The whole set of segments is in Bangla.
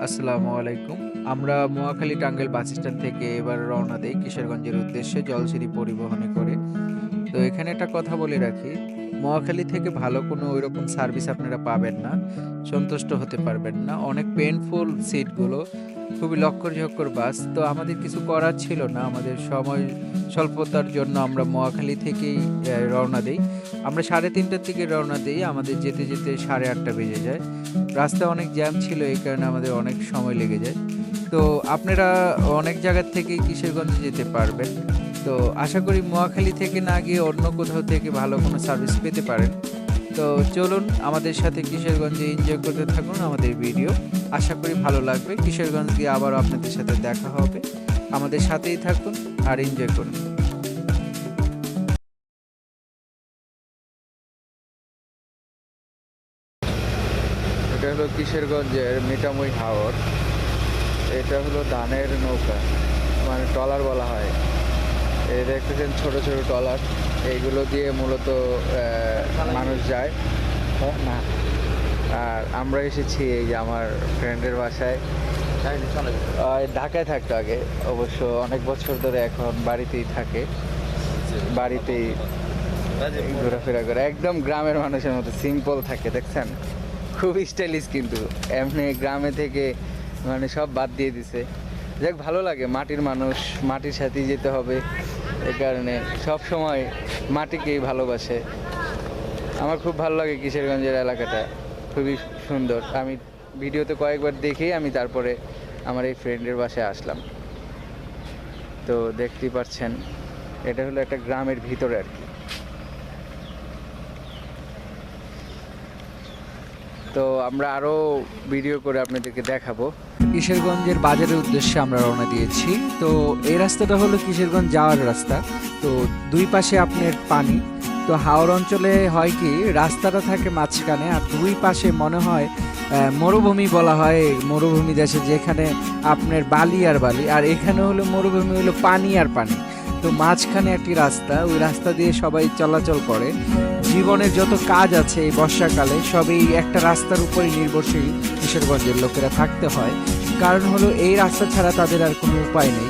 আসসালামু আলাইকুম। আমরা মহাখালী টাঙ্গাইল বাস স্ট্যান্ড থেকে এবার রওনা দেই কিশোরগঞ্জের উদ্দেশ্যে জলছিরি পরিবহনে করে। তো এখানে একটা কথা বলে রাখি, মহাখালী থেকে ভালো কোনো ঐরকম সার্ভিস আপনারা পাবেন না। সন্তুষ্ট হতে পারবেন না। অনেক পেইনফুল সিটগুলো, খুবই লক্কর-ঝক্কর বাস। তো আমাদের কিছু করার ছিল না। আমাদের সময় স্বল্পতার জন্য আমরা মহাখালী থেকেই রওনা দেই। আমরা ৩:৩০ র দিকে রওনা দেই। আমাদের যেতে, যেতে ৮:৩০ বেজে যায়। রাস্তায় অনেক জ্যাম ছিল, এই কারণে আমাদের অনেক সময় লেগে যায়। তো আপনারা অনেক জায়গা থেকেই কিশোরগঞ্জে যেতে পারবেন। তো আশা করি মহাখালী থেকে না গিয়ে অন্য কোথাও থেকে ভালো কোনো সার্ভিস পেতে পারেন। তো চলুন আমাদের সাথে কিশোরগঞ্জে এনজয় করতে থাকুন আমাদের ভিডিও। আশা করি ভালো লাগবে। কিশোরগঞ্জ গিয়ে আবারও আপনাদের সাথে দেখা হবে। আমাদের সাথেই থাকুন আর এনজয় করুন। এটা হলো কিশোরগঞ্জের মিঠামই হাওর। এটা হলো ধানের নৌকা, মানে ট্রলার বলা হয়। এই দেখতেছেন ছোট ছোট ট্রলার, এইগুলো দিয়ে মূলত মানুষ যায়। না, আর আমরা এসেছি এই যে আমার ফ্রেন্ডের বাসায়। ঢাকায় থাকতো আগে, অবশ্য অনেক বছর ধরে এখন বাড়িতেই থাকে। বাড়িতেই ঘোরাফেরা করে, একদম গ্রামের মানুষের মতো সিম্পল থাকে। দেখছেন, খুবই স্টাইলিশ, কিন্তু এমনি গ্রামে থেকে মানে সব বাদ দিয়ে দিছে। যাক, ভালো লাগে, মাটির মানুষ, মাটির সাথেই যেতে হবে। এ কারণে সব সময় মাটিকেই ভালোবাসে। আমার খুব ভালো লাগে কিশোরগঞ্জের এলাকাটা, খুবই সুন্দর। আমি ভিডিওতে কয়েকবার দেখেই আমি তারপরে আমার এই ফ্রেন্ডের বাসায় আসলাম। তো দেখতেই পাচ্ছেন, এটা হলো একটা গ্রামের ভিতরে আর কি। তো আমরা আরও ভিডিও করে আপনাদেরকে দেখাবো। কিশোরগঞ্জের বাজারের উদ্দেশ্যে আমরা রওনা দিয়েছি। তো এই রাস্তাটা হলো কিশোরগঞ্জ যাওয়ার রাস্তা। তো দুই পাশে আপনার পানি। তো হাওর অঞ্চলে হয় কি, রাস্তাটা থাকে মাঝখানে, আর দুই পাশে মনে হয় মরুভূমি বলা হয়। মরুভূমি দেশে যেখানে আপনার বালি আর বালি, আর এখানে হলো মরুভূমি, হলো পানি আর পানি। তো মাঝখানে একটি রাস্তা, ওই রাস্তা দিয়ে সবাই চলাচল করে। জীবনের যত কাজ আছে এই বর্ষাকালে সবই একটা রাস্তার উপরই নির্ভরশীল কিশোরগঞ্জের লোকেরা থাকতে হয়। কারণ হলো এই রাস্তা ছাড়া তাদের আর কোনো উপায় নেই।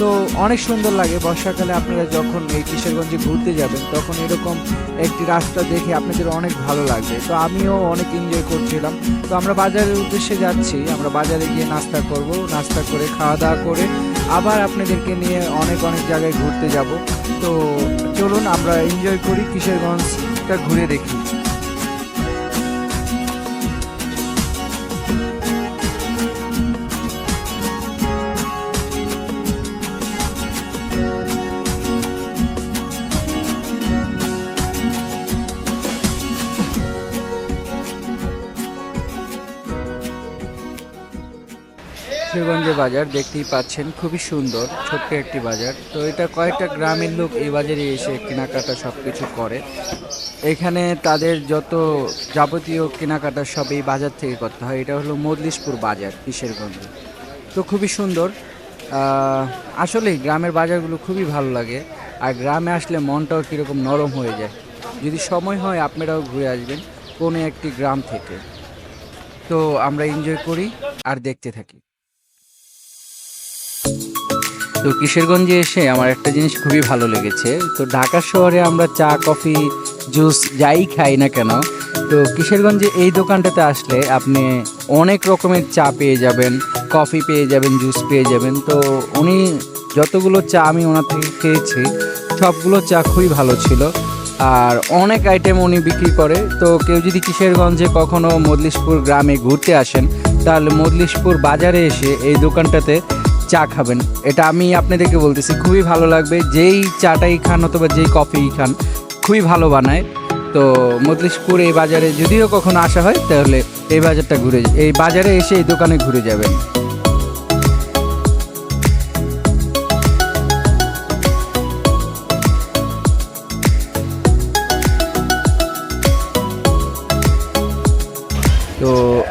তো অনেক সুন্দর লাগে বর্ষাকালে আপনারা যখন এই কিশোরগঞ্জে ঘুরতে যাবেন, তখন এরকম একটি রাস্তা দেখে আপনাদের অনেক ভালো লাগবে। তো আমিও অনেক এনজয় করছিলাম। তো আমরা বাজারের উদ্দেশ্যে যাচ্ছি। আমরা বাজারে গিয়ে নাস্তা করব, নাস্তা করে খাওয়া দাওয়া করে আবার আপনাদেরকে নিয়ে অনেক অনেক জায়গায় ঘুরতে যাব। তো চলুন আমরা এনজয় করি, কিশোরগঞ্জটা ঘুরে দেখি। কিশোরগঞ্জের বাজার দেখতেই পাচ্ছেন, খুবই সুন্দর, ছোট্ট একটি বাজার। তো এটা কয়েকটা গ্রামের লোক এই বাজারে এসে কেনাকাটা সব কিছু করে। এখানে তাদের যত যাবতীয় কেনাকাটা সব এই বাজার থেকে করতে হয়। এটা হলো মজলিশপুর বাজার কিশোরগঞ্জে। তো খুবই সুন্দর। আসলেই গ্রামের বাজারগুলো খুবই ভালো লাগে। আর গ্রামে আসলে মনটাও কীরকম নরম হয়ে যায়। যদি সময় হয় আপনারাও ঘুরে আসবেন কোনো একটি গ্রাম থেকে। তো আমরা এনজয় করি আর দেখতে থাকি। তো কিশোরগঞ্জে এসে আমার একটা জিনিস খুবই ভালো লেগেছে। তো ঢাকা শহরে আমরা চা, কফি, জুস যাই খাই না কেন, তো কিশোরগঞ্জে এই দোকানটাতে আসলে আপনি অনেক রকমের চা পেয়ে যাবেন, কফি পেয়ে যাবেন, জুস পেয়ে যাবেন। তো উনি যতগুলো চা আমি ওনার থেকে খেয়েছি, সবগুলো চা খুবই ভালো ছিল। আর অনেক আইটেম উনি বিক্রি করে। তো কেউ যদি কিশোরগঞ্জে কখনো মজলিশপুর গ্রামে ঘুরতে আসেন, তাহলে মজলিশপুর বাজারে এসে এই দোকানটাতে চা খাবেন। এটা আমি আপনাদেরকে বলতেছি, খুবই ভালো লাগবে। যেই চাটাই খান অথবা যেই কফিই খান, খুবই ভালো বানায়। তো মজলিশপুর এই বাজারে যদিও কখনো আসা হয়, তাহলে এই বাজারটা ঘুরে, এই বাজারে এসে এই দোকানে ঘুরে যাবেন। তো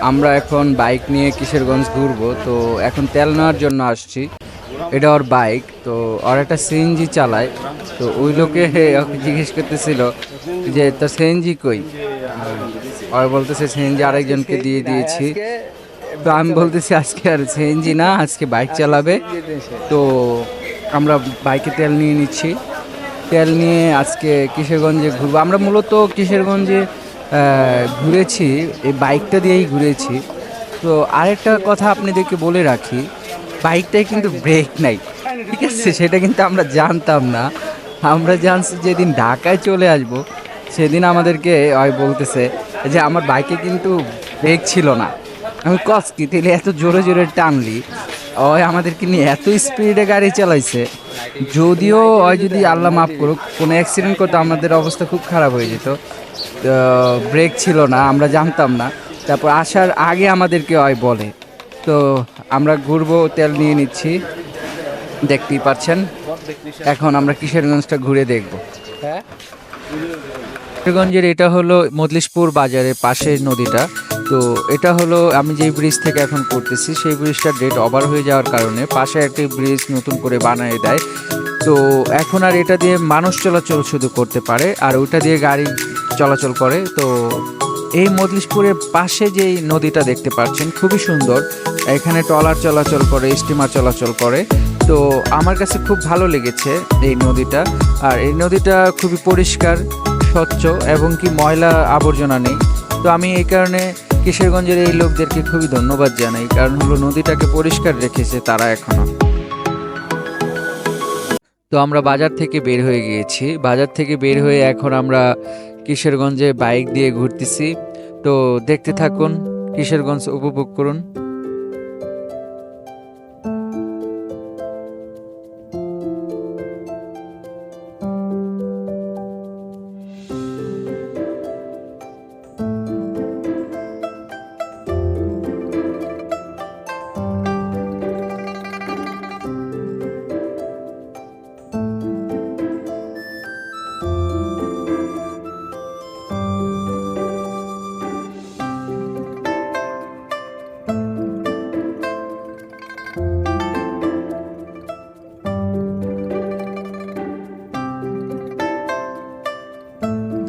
আমরা এখন বাইক নিয়ে কিশোরগঞ্জ ঘুরবো। তো এখন তেল নেওয়ার জন্য আসছি। এটা ওর বাইক। তো ওর একটা সিএনজি চালায়। তো ওই লোকে ওকে জিজ্ঞেস করতেছিল যে তোর সিএনজি কই। আর বলতেছে সিএনজি আরেকজনকে দিয়ে দিয়েছি। তো আমি বলতেছি আজকে আর সিএনজি না, আজকে বাইক চালাবে। তো আমরা বাইকে তেল নিয়ে নিচ্ছি, তেল নিয়ে আজকে কিশোরগঞ্জে ঘুরবো। আমরা মূলত কিশোরগঞ্জে ঘুরেছি, এই বাইকটা দিয়েই ঘুরেছি। তো আরেকটা কথা আপনাদেরকে বলে রাখি, বাইকটায় কিন্তু ব্রেক নাই, ঠিক আছে? সেটা কিন্তু আমরা জানতাম না। আমরা জানছি যেদিন ঢাকায় চলে আসব, সেদিন আমাদেরকে ওই বলতেছে যে আমার বাইকে কিন্তু ব্রেক ছিল না। আমি কস কি তাহলে এত জোরে জোরে টানলি? ওই আমাদেরকে নিয়ে এত স্পিডে গাড়ি চালাইছে, যদিও ওই যদি আল্লাহ মাফ করুক কোনো অ্যাক্সিডেন্ট করতো আমাদের অবস্থা খুব খারাপ হয়ে যেত। ব্রেক ছিল না, আমরা জানতাম না। তারপর আসার আগে আমাদেরকে ওই বলে। তো আমরা ঘুরবো, তেল নিয়ে নিচ্ছি, দেখতেই পাচ্ছেন। এখন আমরা কিশোরগঞ্জটা ঘুরে দেখব। হ্যাঁ, কিশোরগঞ্জের এটা হলো মজলিশপুর বাজারের পাশের নদীটা। তো এটা হলো আমি যেই ব্রিজ থেকে এখন করতেছি, সেই ব্রিজটা ডেট ওভার হয়ে যাওয়ার কারণে পাশে একটি ব্রিজ নতুন করে বানিয়ে দেয়। তো এখন আর এটা দিয়ে মানুষ চলাচল শুধু করতে পারে, আর ওইটা দিয়ে গাড়ি চলাচল করে। তো এই মজলিশপুরের পাশে যেই নদীটা দেখতে পাচ্ছেন খুবই সুন্দর, এখানে ট্রলার চলাচল করে, স্টিমার চলাচল করে। তো আমার কাছে খুব ভালো লেগেছে এই নদীটা। আর এই নদীটা খুবই পরিষ্কার, স্বচ্ছ এবং কি ময়লা আবর্জনা নেই। তো আমি এই কারণে কিশোরগঞ্জের এই লোকদেরকে খুবই ধন্যবাদ জানাই, কারণ হলো নদীটাকে পরিষ্কার রেখেছে তারা এখনো। তো আমরা বাজার থেকে বের হয়ে গিয়েছি, বাজার থেকে বের হয়ে এখন আমরা কিশোরগঞ্জে বাইক দিয়ে ঘুরতেছি। তো দেখতে থাকুন, কিশোরগঞ্জ উপভোগ করুন।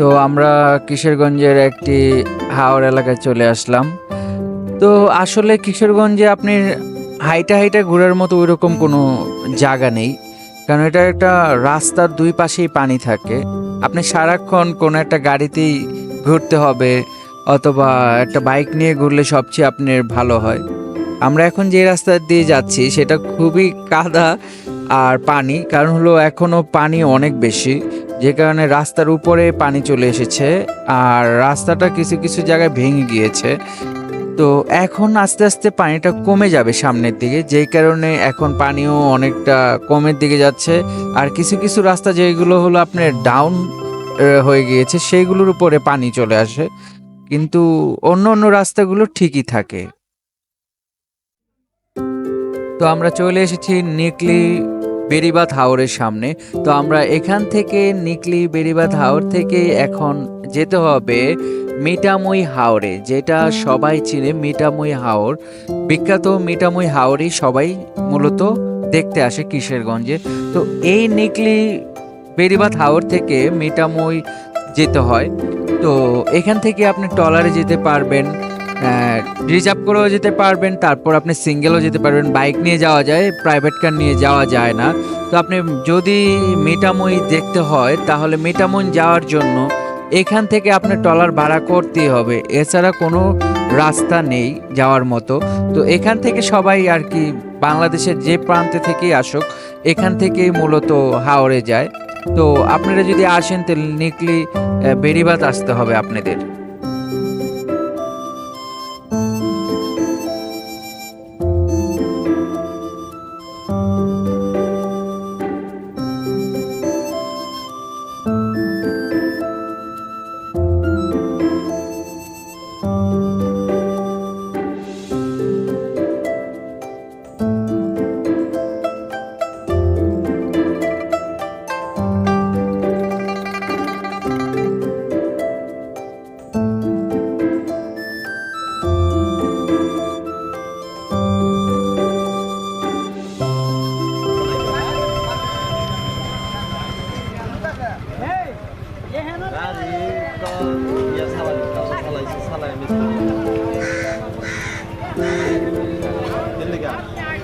তো আমরা কিশোরগঞ্জের একটি হাওর এলাকায় চলে আসলাম। তো আসলে কিশোরগঞ্জে আপনি হাইটা হাইটা ঘোরার মতো ওইরকম কোনো জায়গা নেই, কারণ এটা একটা রাস্তার দুই পাশেই পানি থাকে। আপনি সারাক্ষণ কোনো একটা গাড়িতেই ঘুরতে হবে, অথবা একটা বাইক নিয়ে ঘুরলে সবচেয়ে আপনার ভালো হয়। আমরা এখন যে রাস্তা দিয়ে যাচ্ছি সেটা খুবই কাদা আর পানি, কারণ হলো এখনো পানি অনেক বেশি, যে কারণে রাস্তার উপরে পানি চলে এসেছে আর রাস্তাটা কিছু কিছু জায়গায় ভেঙে গিয়েছে। তো এখন আস্তে আস্তে পানিটা কমে যাবে সামনের দিকে, যেই কারণে এখন পানিও অনেকটা কমের দিকে যাচ্ছে। আর কিছু কিছু রাস্তা যেগুলো হলো আপনার ডাউন হয়ে গিয়েছে সেইগুলোর উপরে পানি চলে আসে, কিন্তু অন্য অন্য রাস্তাগুলো ঠিকই থাকে। তো আমরা চলে এসেছি নিকলি বেড়িবাঁধ হাওরের সামনে। তো আমরা এখান থেকে নিকলি বেড়িবাঁধ হাওর থেকে এখন যেতে হবে মিঠামই হাওরে, যেটা সবাই চিনে। মিঠামই হাওর বিখ্যাত, মিঠামই হাওরই সবাই মূলত দেখতে আসে কিশোরগঞ্জে। তো এই নিকলি বেড়িবাঁধ হাওর থেকে মিঠামই যেতে হয়। তো এখান থেকে আপনি ট্রলারে যেতে পারবেন, রিজার্ভ করেও যেতে পারবেন, তারপর আপনি সিঙ্গেলও যেতে পারবেন। বাইক নিয়ে যাওয়া যায়, প্রাইভেট কার নিয়ে যাওয়া যায় না। তো আপনি যদি মিঠামই দেখতে হয় তাহলে মিঠামই যাওয়ার জন্য এখান থেকে আপনি ট্রলার ভাড়া করতেই হবে, এছাড়া কোনো রাস্তা নেই যাওয়ার মতো। তো এখান থেকে সবাই আর কি বাংলাদেশের যে প্রান্তে থেকেই আসুক এখান থেকেই মূলত হাওড়ে যায়। তো আপনারা যদি আসেন তাহলে নিকলি বেড়িবাঁধ আসতে হবে আপনাদের।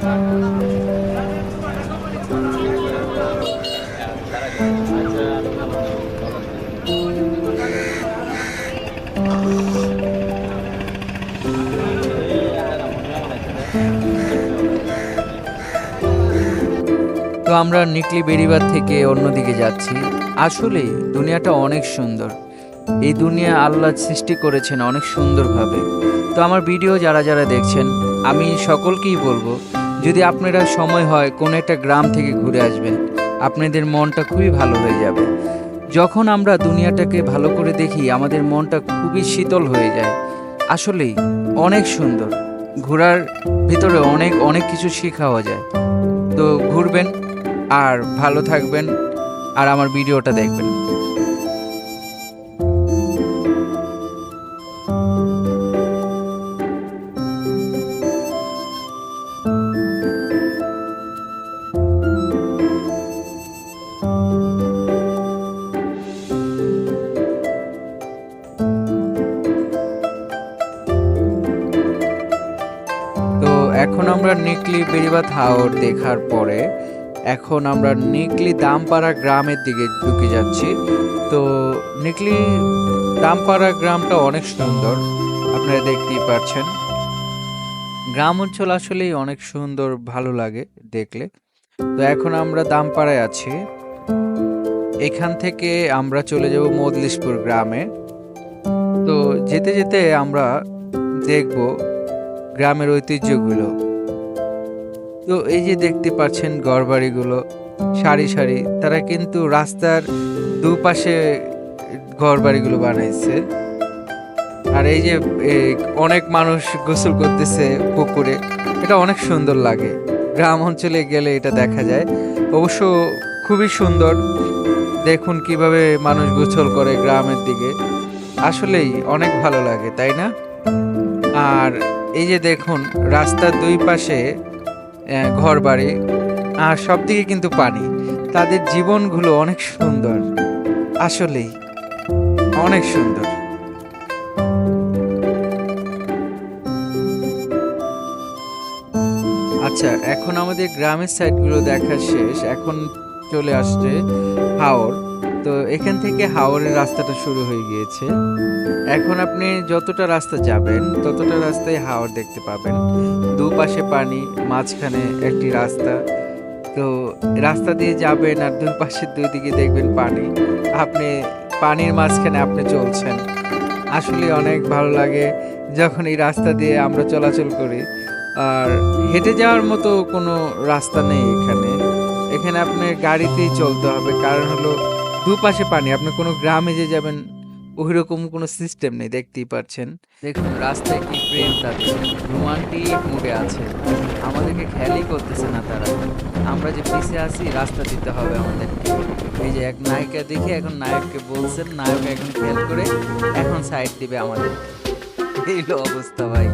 তো আমরা নিকলি বেড়িবাঁধ থেকে অন্যদিকে যাচ্ছি। আসলেই দুনিয়াটা অনেক সুন্দর। এই দুনিয়া আল্লাহ সৃষ্টি করেছেন অনেক সুন্দরভাবে। তো আমার ভিডিও যারা যারা দেখছেন, আমি সকলকেই বলবো, যদি আপনারা সময় হয় কোনো একটা গ্রাম থেকে ঘুরে আসবেন, আপনাদের মনটা খুবই ভালো হয়ে যাবে। যখন আমরা দুনিয়াটাকে ভালো করে দেখি, আমাদের মনটা খুবই শীতল হয়ে যায়। আসলেই অনেক সুন্দর। ঘোরার ভিতরে অনেক অনেক কিছু শেখাও যায়। তো ঘুরবেন আর ভালো থাকবেন আর আমার ভিডিওটা দেখবেন। তো এখন আমরা নিকলি বেড়িবাঁধ হাওর দেখার পরে এখন আমরা নিকলি দামপাড়া গ্রামের দিকে ঢুকে যাচ্ছি। তো নিকলি দামপাড়া গ্রামটা অনেক সুন্দর, আপনারা দেখতেই পাচ্ছেন। গ্রাম অঞ্চল আসলেই অনেক সুন্দর, ভালো লাগে দেখলে। তো এখন আমরা দামপাড়ায় আছি। এখান থেকে আমরা চলে যাব মজলিশপুর গ্রামে। তো যেতে যেতে আমরা দেখব গ্রামের ঐতিহ্যগুলো। তো এই যে দেখতে পাচ্ছেন ঘরবাড়িগুলো সারি সারি, তারা কিন্তু রাস্তার দুপাশে ঘরবাড়িগুলো বানাইছে। আর এই যে অনেক মানুষ গোসল করতেছে পুকুরে, এটা অনেক সুন্দর লাগে। গ্রাম অঞ্চলে গেলে এটা দেখা যায়। অবশ্য খুবই সুন্দর, দেখুন কিভাবে মানুষ গোসল করে গ্রামের দিকে। আসলেই অনেক ভালো লাগে, তাই না? আর এই যে দেখুন রাস্তার দুই পাশে ঘর বাড়ি আর সব দিকে কিন্তু পানি। তাদের জীবনগুলো অনেক সুন্দর, আসলেই অনেক সুন্দর। আচ্ছা, এখন আমাদের গ্রামের সাইডগুলো দেখা শেষ। এখন চলে আসছে হাওর। তো এখান থেকে হাওরের রাস্তাটা শুরু হয়ে গিয়েছে। এখন আপনি যতটা রাস্তা যাবেন ততটা রাস্তায় হাওর দেখতে পাবেন। দুপাশে পানি, মাঝখানে একটি রাস্তা। তো রাস্তা দিয়ে যাবেন আর দুই পাশের দুই দিকে দেখবেন পানি। আপনি পানির মাঝখানে আপনি চলছেন। আসলে অনেক ভালো লাগে যখন এই রাস্তা দিয়ে আমরা চলাচল করি। আর হেঁটে যাওয়ার মতো কোনো রাস্তা নেই এখানে। এখানে আপনার গাড়িতেই চলতে হবে, কারণ হলো দুপাশে পানি। আপনি কোনো গ্রামে যে যাবেন ওইরকম কোনো সিস্টেম নেই, দেখতেই পাচ্ছেন। দেখুন রাস্তায় কি প্রেম, তাদের রোমান্টিক মুডে আছে। আমাদেরকে খেয়ালই করতেছে না তারা। আমরা যে পিছিয়ে আছি, রাস্তা দিতে হবে আমাদেরকে। এই যে এক নায়িকা দেখে এখন নায়ককে বলছেন, নায়ক এখন খেয়াল করে এখন সাইড দিবে আমাদের। এই হলো অবস্থা ভাই।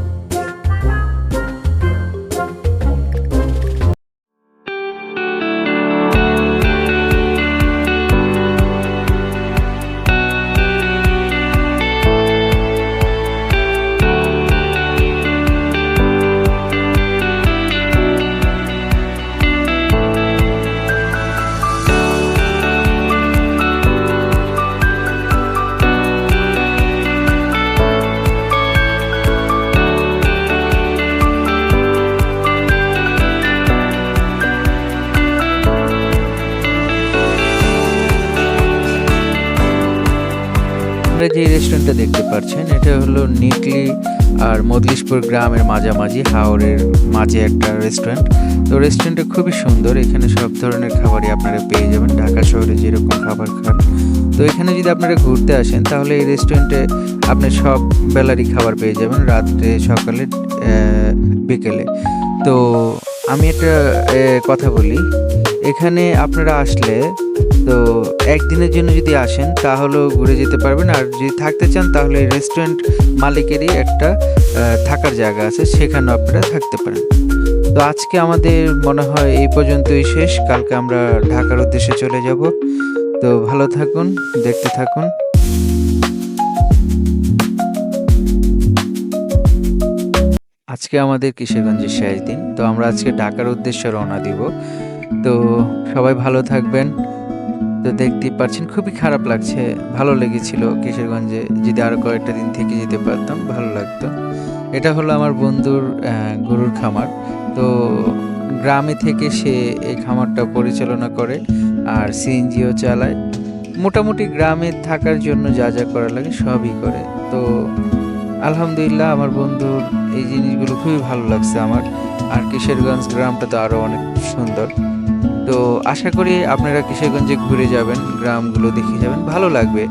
আপনারা যে রেস্টুরেন্টটা দেখতে পাচ্ছেন, এটা হলো নিকলি আর মজলিশপুর গ্রামের মাঝামাঝি, হাওরের মাঝে একটা রেস্টুরেন্ট। তো রেস্টুরেন্টটা খুবই সুন্দর। এখানে সব ধরনের খাবারই আপনারা পেয়ে যাবেন, ঢাকা শহরে যেরকম খাবার খান। তো এখানে যদি আপনারা ঘুরতে আসেন তাহলে এই রেস্টুরেন্টে আপনি সব বেলারই খাবার পেয়ে যাবেন, রাত্রে, সকালে, বিকেলে। তো আমি একটা কথা বলি, এখানে আপনারা আসলে তো একদিনের জন্য যদি আসেন তাহলেও ঘুরে যেতে পারবেন। আর যদি থাকতে চান তাহলে এই রেস্টুরেন্ট মালিকেরই একটা থাকার জায়গা আছে, সেখানেও আপনারা থাকতে পারেন। তো আজকে আমাদের মনে হয় এই পর্যন্তই শেষ। কালকে আমরা ঢাকার উদ্দেশ্যে চলে যাব। তো ভালো থাকুন, দেখতে থাকুন। আজকে আমাদের কিশোরগঞ্জের শেষ দিন, তো আমরা আজকে ঢাকার উদ্দেশ্যে রওনা দিব। তো সবাই ভালো থাকবেন। তো দেখতেই পাচ্ছেন খুবই খারাপ লাগছে, ভালো লেগেছিল কিশোরগঞ্জে, যদি আরো কয়েকটা দিন থেকে যেতে পারতাম ভালো লাগতো। এটা হলো আমার বন্ধুর গরুর খামার। তো গ্রামে থেকে সে এই খামারটা পরিচালনা করে আর সিএনজিও চালায়। মোটামুটি গ্রামে থাকার জন্য যা যা করা লাগে সবই করে। তো আলহামদুলিল্লাহ আমার বন্ধুর এই জিনিসগুলো খুবই ভালো লাগছে আমার। আর কিশোরগঞ্জ গ্রামটা তো আরো অনেক সুন্দর। তো আশা করি আপনারা কিশোরগঞ্জে ঘুরে যাবেন, গ্রামগুলো দেখে যাবেন, ভালো লাগবে,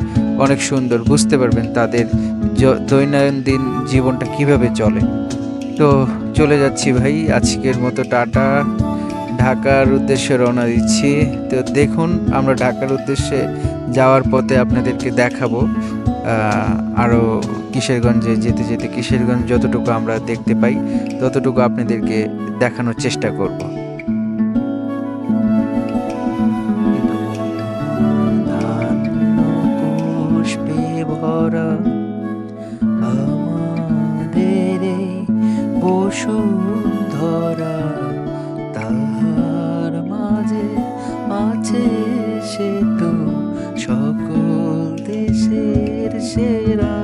অনেক সুন্দর, বুঝতে পারবেন তাদের দৈনন্দিন জীবনটা কিভাবে চলে। তো চলে যাচ্ছি ভাই, আজকের মতো টাটা। ঢাকার উদ্দেশ্যে রওনা দিচ্ছি। তো দেখুন আমরা ঢাকার উদ্দেশ্যে যাওয়ার পথে আপনাদেরকে দেখাবো আরও কিশোরগঞ্জে যেতে যেতে কিশোরগঞ্জ যতটুকু আমরা দেখতে পাই ততটুকু আপনাদেরকে দেখানোর চেষ্টা করব। পুষ্পে ভরা আমাদের বসুন্ধরা, তাহার মাঝে আছে সে তো সকল দেশের সেরা,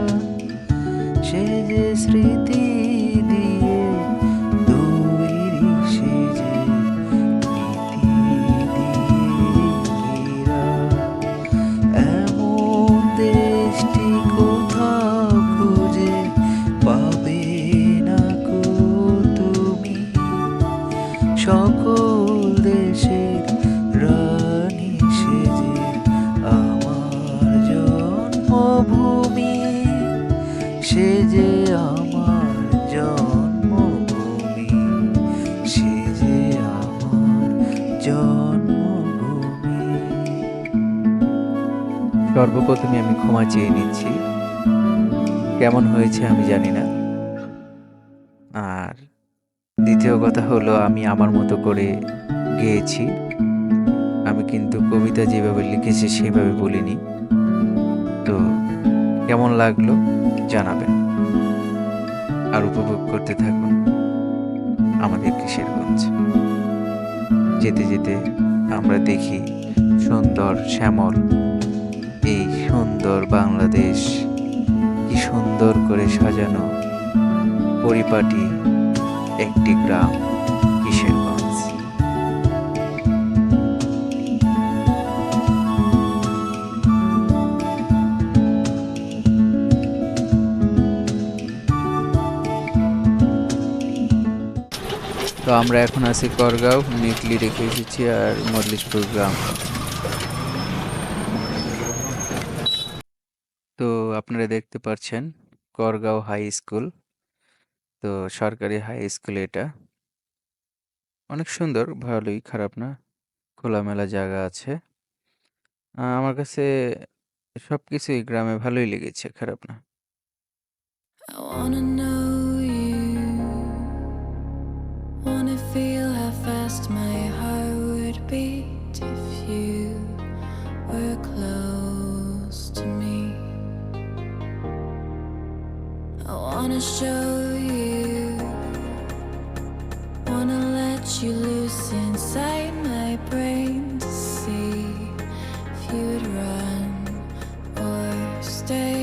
সে যে স্মৃতি দিয়ে তৈরি, সে যে নীতি দিয়ে ঘেরা, এমন দেশটি কোথাও খুঁজে পাবে না কো তুমি, সকল দেশের রানী সে যে আমার জন্মভূমি, সে যে আমার জন্মভূমি, সে যে আমার জন্মভূমি। সর্বপ্রথমে আমি ক্ষমা চেয়ে নিচ্ছি, কেমন হয়েছে আমি জানি না। আর দ্বিতীয় কথা হলো আমি আমার মতো করে গেয়েছি, আমি কিন্তু কবিতা যেভাবে লিখেছি সেভাবে বলিনি। তো কেমন লাগলো জানাবেন, আর উপভোগ করতে থাকুন আমাদের কিশোরগঞ্জ। যেতে যেতে আমরা দেখি সুন্দর শ্যামল এই সুন্দর বাংলাদেশ, কি সুন্দর করে সাজানো পরিপাটি একটি গ্রাম কিশোরগঞ্জ। তো আমরা এখন আছি করগাঁও, নিকলি রেখে এসেছি আর মল্লিকপুর গ্রাম। তো আপনারা দেখতে পাচ্ছেন করগাঁও হাই স্কুল, তো সরকারি হাই স্কুল এটা, অনেক সুন্দর, ভালোই, খারাপ না, খোলামেলা জায়গা আছে। আমার কাছে সবকিছুই গ্রামে ভালোই লেগেছে, খারাপ না। I wanna know you, wanna feel how fast my heart would beat if you were close to me. I wanna show you, wanna let you loose inside my brain to see if you'd run or stay.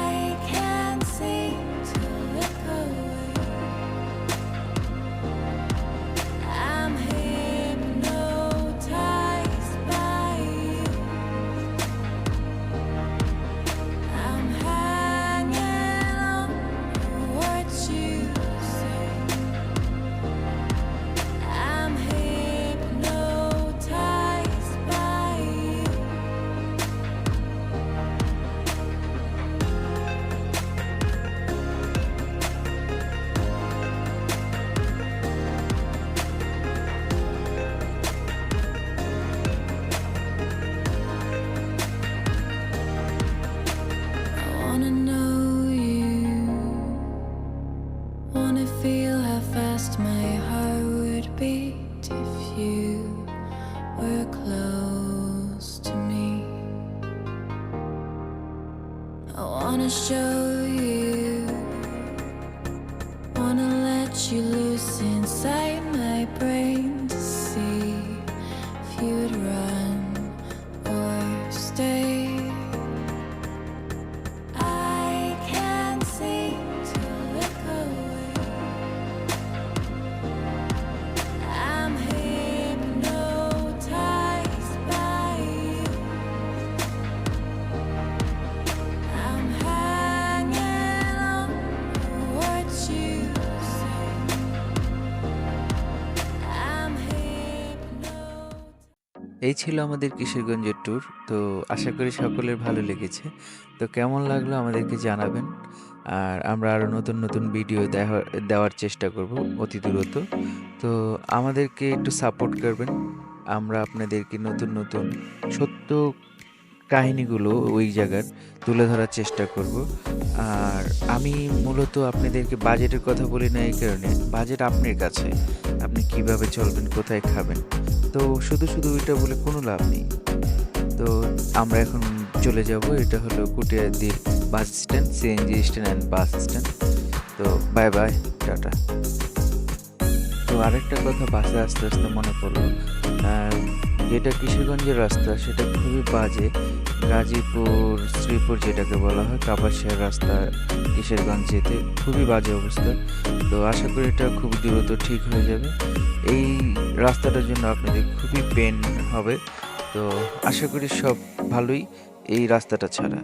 I can't seem to look away. I'm hypnotized by you. I'm hanging on to what you say. I'm hypnotized by you. I wanna know you, wanna feel how fast my heart would beat if you were close to me. I wanna show you, wanna let you loose inside my brain to see if you'd run or stay. I can't seem to look away. I'm hypnotized by you. I'm hanging on to what you say. I'm hypnotized. এই ছিল আমাদের কিশোরগঞ্জের ট্যুর। তো আশা করি সকলের ভালো লেগেছে। তো কেমন লাগলো আমাদেরকে জানাবেন। আর আমরা আরও নতুন নতুন ভিডিও দেওয়ার চেষ্টা করব অতি দ্রুত। তো আমাদেরকে একটু সাপোর্ট করবেন। আমরা আপনাদেরকে নতুন নতুন সত্য কাহিনীগুলো ওই জায়গার তুলে ধরার চেষ্টা করব। আর আমি মূলত আপনাদেরকে বাজেটের কথা বলি না এই কারণে, বাজেট আপনার কাছে। আপনি কিভাবে চলবেন, কোথায় খাবেন। তো শুধু শুধু ওইটা বলে কোনো লাভ নেই। তো আমরা এখন চলে যাব, এটা হলো কুটিয়াদির bus stand, CNG stand and bus stand. তো বাই বাই, টাটা। তো আরেকটা কথা বাসে আস্তে আস্তে মনে পড়লো, যেটা কিশোরগঞ্জের রাস্তা সেটা খুবই বাজে। গাজীপুর শ্রীপুর যেটাকে বলা হয়, কাপাসিয়ার রাস্তা কিশোরগঞ্জ যেতে খুবই বাজে অবস্থা। তো আশা করি এটা খুব দ্রুত ঠিক হয়ে যাবে। এই রাস্তাটার জন্য আপনাদের খুবই পেন হবে। তো আশা করি সব ভালোই এই রাস্তাটা ছাড়া।